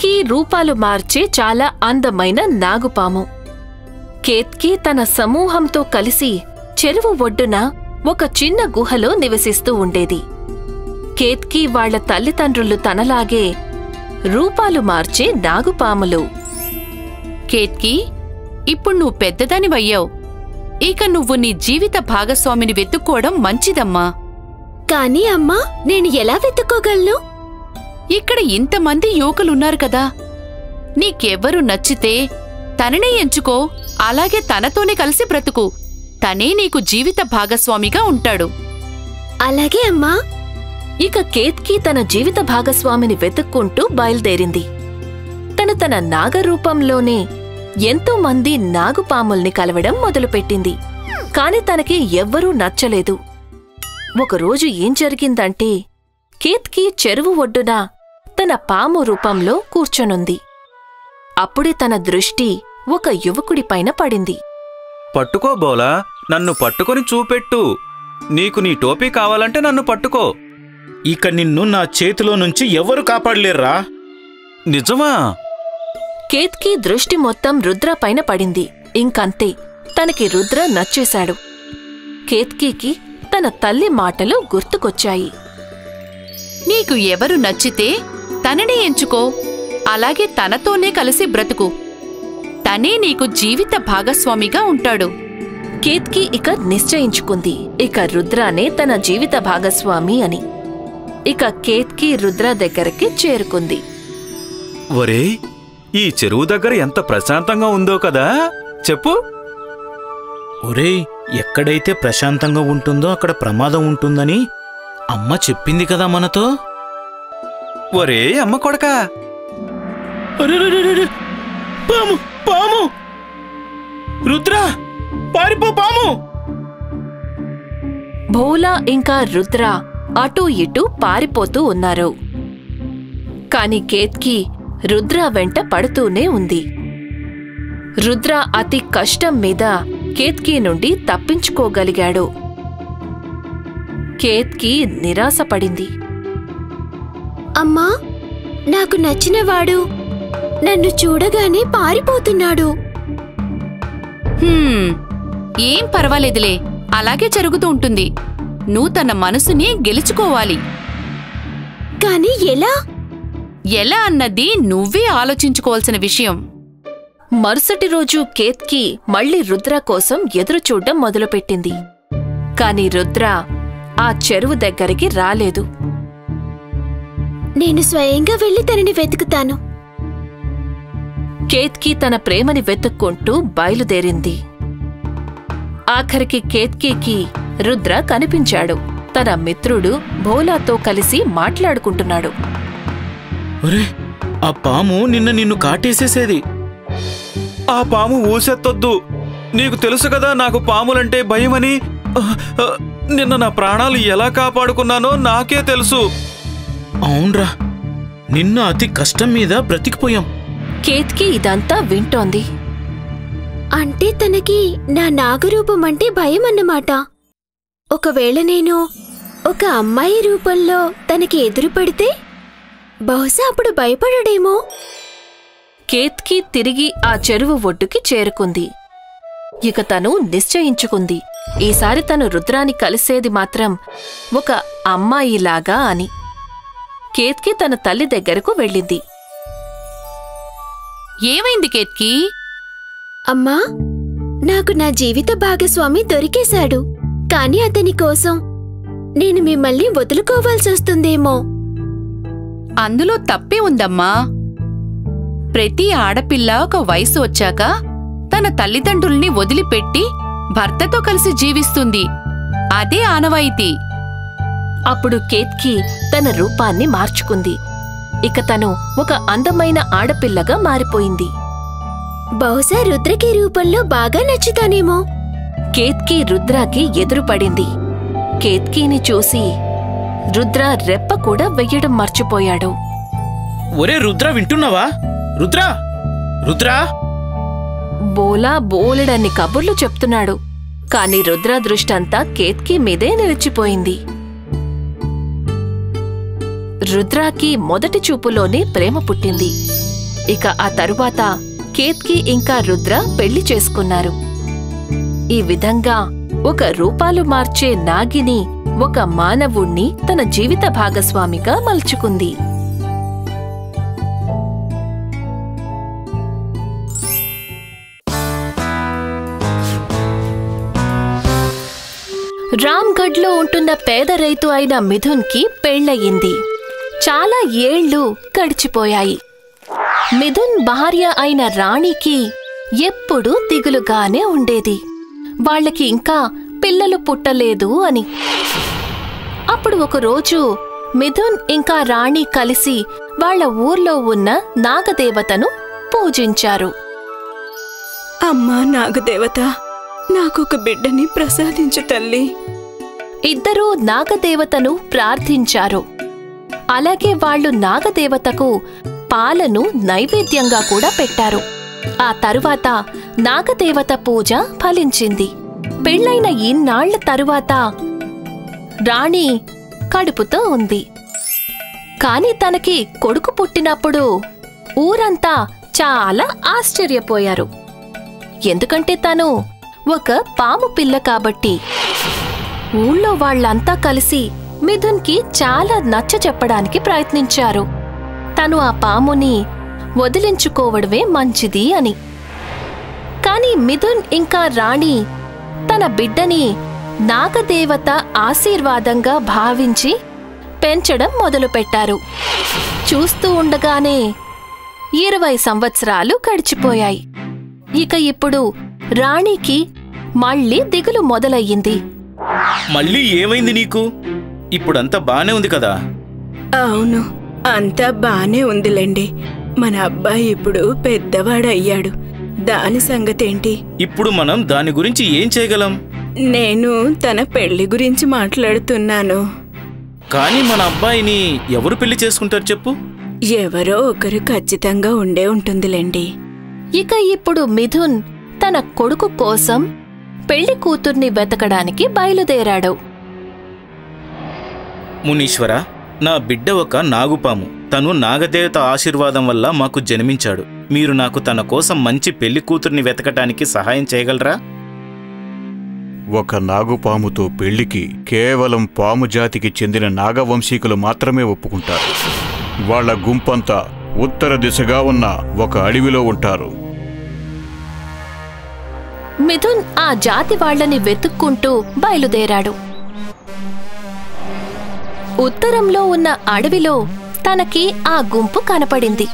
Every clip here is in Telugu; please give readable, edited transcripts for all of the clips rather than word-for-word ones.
కేత్కీ రూపాలు మార్చే చాలా అందమైన నాగుపాము. కేత్కీ తన సమూహంతో కలిసి చెరువు ఒడ్డున ఒక చిన్న గుహలో నివసిస్తూ ఉండేది. కేత్కీ వాళ్ల తల్లిదండ్రులు తనలాగే రూపాలు మార్చే నాగుపాములు. కేత్కీ, ఇప్పుడు నువ్వు పెద్దదానివయ్యావు. ఇక నువ్వు నీ జీవిత భాగస్వామిని వెతుక్కోవడం మంచిదమ్మా. కానీ అమ్మా, నేను ఎలా వెతుక్కోగలను? ఇక్కడ ఇంతమంది యువకులున్నారు కదా, నీకెవ్వరు నచ్చితే తననే ఎంచుకో. అలాగే తనతోనే కలిసి బ్రతుకు. తనే నీకు జీవిత భాగస్వామిగా ఉంటాడు. అలాగే అమ్మా. ఇక కేత్కీ తన జీవిత భాగస్వామిని వెతుక్కుంటూ బయలుదేరింది. తన నాగరూపంలోనే ఎంతో మంది నాగుపాముల్ని కలవడం మొదలుపెట్టింది. కాని తనకి ఎవ్వరూ నచ్చలేదు. ఒకరోజు ఏం జరిగిందంటే, కేత్కీ చెరువు ఒడ్డున తన పాము రూపంలో కూర్చొనుంది. అప్పుడే తన దృష్టి ఒక యువకుడిపైన పడింది. పట్టుకో బోలా, నన్ను పట్టుకొని చూపెట్టు. నీకు నీ టోపీ కావాలంటే నన్ను పట్టుకో. ఇక నిన్ను నా చేతిలో నుంచి ఎవరు కాపాడలేర్రా. నిజమా? కేత్కీ దృష్టి మొత్తం రుద్ర పైన పడింది. ఇంకంతే, తనకి రుద్ర నచ్చేశాడు. కేత్కీకి తన తల్లి మాటలు గుర్తుకొచ్చాయి. నీకు ఎవరు నచ్చితే తననే ఎంచుకో. అలాగే తనతోనే కలిసి బ్రతుకు. తనే నీకు జీవిత భాగస్వామిగా ఉంటాడు. కేత్కీ ఇక నిశ్చయించుకుంది, ఇక రుద్రానే తన జీవిత భాగస్వామి అని. ఇక కేత్కీ రుద్ర దగ్గరికి చేరుకుంది. ఒరే, ఈ చెరువు దగ్గర ఎంత ప్రశాంతంగా ఉందో కదా, చెప్పు. ఒరేయ్, ఎక్కడైతే ప్రశాంతంగా ఉంటుందో అక్కడ ప్రమాదం ఉంటుందని అమ్మ చెప్పింది కదా మనతో. ఒరే అమ్మ కొడకా, పాము పాము! రుద్రా, పారిపో పాము! భోలా ఇంకా రుద్ర అటూ ఇటూ పారిపోతూ ఉన్నారు. కాని కేత్కీ రుద్ర వెంట పడుతూనే ఉంది. రుద్ర అతి కష్టం మీద కేత్కీ నుండి తప్పించుకోగలిగాడు. కేత్కీ నిరాశపడింది. అమ్మా, నాకు నచ్చినవాడు నన్ను చూడగానే పారిపోతున్నాడు. ఏం పర్వాలేదులే, అలాగే జరుగుతూ ఉంటుంది. నువ్వు తన మనసుని గెలుచుకోవాలి. కాని ఎలా? ఎలా అన్నది నువ్వే ఆలోచించుకోవాల్సిన విషయం. మరుసటి రోజు కేత్కీ మళ్లీ రుద్ర కోసం ఎదురుచూడ్డం మొదలుపెట్టింది. కాని రుద్ర ఆ చెరువు దగ్గరికి రాలేదు. నేను స్వయంగా వెళ్లి తనని వెతుకుతాను. కేత్కీ తన ప్రేమని వెతుక్కుంటూ బయలుదేరింది. ఆఖరికి కేత్కీకి రుద్ర కనిపించాడు. తన మిత్రుడు భోలాతో కలిసి మాట్లాడుకుంటున్నాడు. ఒరే, ఆ పాము నిన్ను కాటేసేసేది. ఆ పాము ఊసెత్తొద్దు. నీకు తెలుసు కదా నాకు పాములంటే భయమని. నిన్న నా ప్రాణాలు ఎలా కాపాడుకున్నానో నాకే తెలుసు. అవునరా, నిన్న అతి కష్టం మీద బ్రతికిపోయాం. కేత్కీ ఇదంతా వింటోంది. అంటే తనకి నా నాగరూపం అంటే భయం అన్నమాట. ఒకవేళ నేను ఒక అమ్మాయి రూపంలో తనకి ఎదురుపడితే బహుశా అప్పుడు భయపడడేమో. కేత్కీ తిరిగి ఆ చెరువు ఒడ్డుకి చేరుకుంది. ఇక తను నిశ్చయించుకుంది, ఈసారి తను రుద్రాని కలిసేది మాత్రం ఒక అమ్మాయిలాగా అని. కేత్కీ తన తల్లి దగ్గరకు వెళ్ళింది. ఏమైంది కేత్కీ? అమ్మా, నాకు నా జీవిత భాగస్వామి దొరికేశాడు. కాని అతని కోసం నేను మిమ్మల్ని వదులుకోవాల్సొస్తుందేమో. అందులో తప్పే ఉందమ్మా. ప్రతి ఆడపిల్ల ఒక వయసు వచ్చాక తన తల్లిదండ్రుల్ని వదిలిపెట్టి భర్తతో కలిసి జీవిస్తుంది. అదే ఆనవాయితీ. అప్పుడు కేత్కీ తన రూపాన్ని మార్చుకుంది. ఇక తను ఒక అందమైన ఆడపిల్లగా మారిపోయింది. బహుశా రుద్రకి రూపంలో బాగా నచ్చుతానేమో. కేత్కీ రుద్రాకి ఎదురుపడింది. కేత్కీని చూసి రుద్ర రెప్ప కూడా వెయ్యడం మర్చిపోయాడు. ఒరే రుద్ర, వింటున్నావా? రుద్రా, రుద్రా! బోలా బోలెడన్ని కబుర్లు చెప్తున్నాడు. కాని రుద్ర దృష్టంతా కేత్కీ మీదే నిలిచిపోయింది. రుద్రాకి మొదటి చూపులోనే ప్రేమ పుట్టింది. ఇక ఆ తరువాత కేత్కి ఇంకా రుద్ర పెళ్లి చేసుకున్నారు. ఈ విధంగా ఒక రూపాలు మార్చే నాగిని ఒక మానవుణ్ణి తన జీవిత భాగస్వామిగా మలుచుకుంది. రామ్గఢ్లో ఉంటున్న పేద రైతు అయిన మిథున్కి పెళ్లయింది. చాలా ఏళ్లు గడిచిపోయాయి. మిథున్ భార్య అయిన రాణికి ఎప్పుడూ దిగులుగానే ఉండేది, వాళ్ళకి ఇంకా పిల్లలు పుట్టలేదు అని. అప్పుడు ఒకరోజు మిథున్ ఇంకా రాణి కలిసి వాళ్ల ఊర్లో ఉన్న నాగదేవతను పూజించారు. అమ్మా నాగదేవత, నాకొక బిడ్డని ప్రసాదించు తల్లి. ఇద్దరూ నాగదేవతను ప్రార్థించారు. అలాగే వాళ్లు నాగదేవతకు పాలను నైవేద్యంగా కూడా పెట్టారు. ఆ తరువాత నాగదేవత పూజ ఫలించింది. పెళ్లైన ఇన్నాళ్ల తరువాత రాణి కడుపుతో ఉంది. కాని తనకి కొడుకు పుట్టినప్పుడు ఊరంతా చాలా ఆశ్చర్యపోయారు. ఎందుకంటే తను ఒక పాము పిల్ల కాబట్టి. ఊళ్ళో వాళ్లంతా కలిసి మిథున్కి చాలా నచ్చచెప్పడానికి ప్రయత్నించారు, తను ఆ పాముని వదిలించుకోవడమే మంచిది అని. కాని మిథున్ ఇంకా రాణి తన బిడ్డని నాగదేవత ఆశీర్వాదంగా భావించి పెంచడం మొదలుపెట్టారు. చూస్తూ ఉండగానే 20 సంవత్సరాలు గడిచిపోయాయి. ఇక ఇప్పుడు రాణికి మళ్ళీ దిగులు మొదలయ్యింది. మళ్ళీ ఏమైంది నీకు? ఇప్పుడంతా బానే ఉంది కదా? అవును, అంతా బానే ఉందిలేండి. మన అబ్బాయి ఇప్పుడు పెద్దవాడయ్యాడు. దాని సంగతేంటి? ఇప్పుడు మనం దాని గురించి ఏం చేయగలం? నేను తన పెళ్లి గురించి మాట్లాడుతున్నాను. కానీ మన అబ్బాయిని ఎవరు పెళ్లి చేసుకుంటారు చెప్పు? ఎవరో ఒకరు ఖచ్చితంగా ఉండే ఉంటుందిలేండి. ఇక ఇప్పుడు మిథున్ తన కొడుకు కోసం పెళ్లి కూతుర్ని వెతకడానికి బయలుదేరాడు. మునీశ్వర, నా బిడ్డ ఒక నాగుపాము. తను నాగదేవత ఆశీర్వాదం వల్ల మాకు జన్మించాడు. మీరు నాకు తన కోసం మంచి పెళ్లి కూతుర్ని వెతకటానికి సహాయం చేయగలరా? ఒక నాగుపాముతో పెళ్లికి కేవలం పాము జాతికి చెందిన నాగవంశీకులు మాత్రమే ఒప్పుకుంటారు. వాళ్ల గుంపంతా ఉత్తర దిశగా ఉన్న ఒక అడవిలో ఉంటారు. మిథున్ ఆ జాతి వాళ్లని వెతుక్కుంటూ బయలుదేరాడు. ఉత్తరంలో ఉన్న అడవిలో తనకి ఆ గుంపు కనపడింది.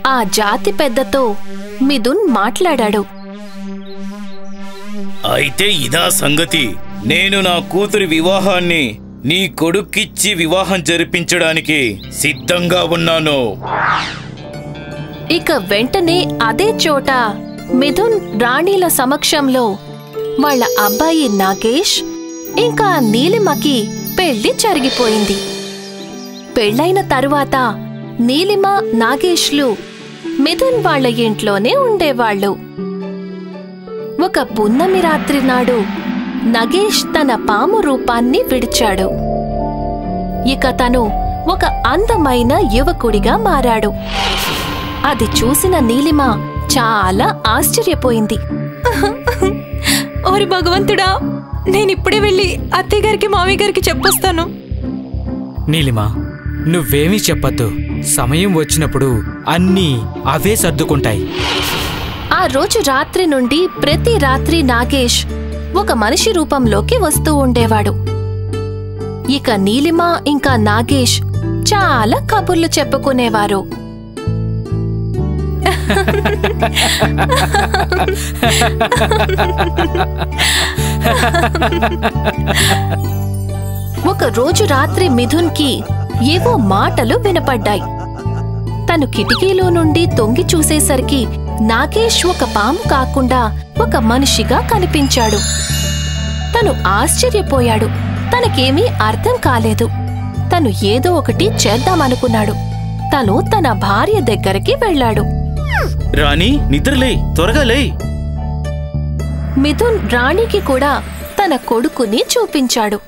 ఆ జాతి పెద్దతో మిథున్ మాట్లాడాడు. అయితే ఇదా సంగతి. నేను నా కూతురి వివాహాన్ని నీ కొడుక్కిచ్చి వివాహం జరిపించడానికి సిద్ధంగా ఉన్నాను. ఇక వెంటనే అదే చోట మిథున్ రాణిల సమక్షంలో వాళ్ళ అబ్బాయి నాగేష్ ఇంకా నీలిమకి పెళ్లి జరిగిపోయింది. పెళ్లైన తరువాత నీలిమ, నాగేష్లు మిథున్ వాళ్ల ఇంట్లోనే ఉండేవాళ్లు. ఒక పున్నమి రాత్రి నాడు నగేష్ తన పాము రూపాన్ని విడిచాడు. ఇక తను ఒక అందమైన యువకుడిగా మారాడు. అది చూసిన నీలిమ చాలా ఆశ్చర్యపోయింది. ఓరి భగవంతుడా, నేనిప్పుడే వెళ్ళి అత్తయ్యగారికి మామయ్యగారికి చెప్పొస్తాను. నీలిమా, నువ్వేమీ చెప్పొద్దు. సమయం వచ్చినప్పుడు అన్నీ అవే సర్దుకుంటాయి. ఆ రోజు రాత్రి నుండి ప్రతి రాత్రి నాగేష్ ఒక మనిషి రూపంలోకి వస్తూ ఉండేవాడు. ఇక నీలిమ ఇంకా నాగేష్ చాలా కబుర్లు చెప్పుకునేవారు. ఒక రోజు రాత్రి మిథున్కి ఏవో మాటలు వినపడ్డాయి. తను కిటికీలో నుండి తొంగి చూసేసరికి నాగేష్ ఒక పాము కాకుండా ఒక మనిషిగా కనిపించాడు. తను ఆశ్చర్యపోయాడు. తనకేమీ అర్థం కాలేదు. తను ఏదో ఒకటి చేద్దామనుకున్నాడు. తను తన భార్య దగ్గరికి వెళ్ళాడు. రాణి, నిద్రలే, త్వరగా లే. మిథున్ రాణికి కూడా తన కొడుకుని చూపించాడు.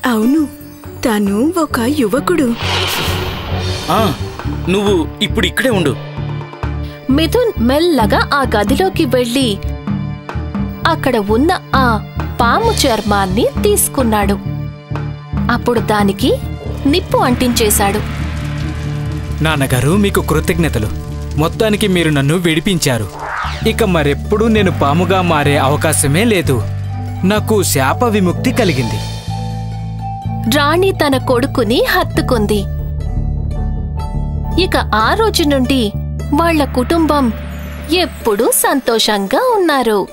అవును, తను ఒక యువకుడు. నువ్వు ఇప్పుడు ఇక్కడే ఉండు. మిథున్ మెల్లగా ఆ గదిలోకి వెళ్ళి అక్కడ ఉన్న ఆ పాము చర్మాన్ని తీసుకున్నాడు. అప్పుడు దానికి నిప్పు అంటించేశాడు. నాన్నగారు, మీకు కృతజ్ఞతలు. మొత్తానికి మీరు నన్ను విడిపించారు. ఇక మరెప్పుడూ నేను పాముగా మారే అవకాశమే లేదు. నాకు శాప విముక్తి కలిగింది. రాణి తన కొడుకుని హత్తుకుంది. ఇక ఆ రోజు నుండి వాళ్ళ కుటుంబం ఎప్పుడూ సంతోషంగా ఉన్నారు.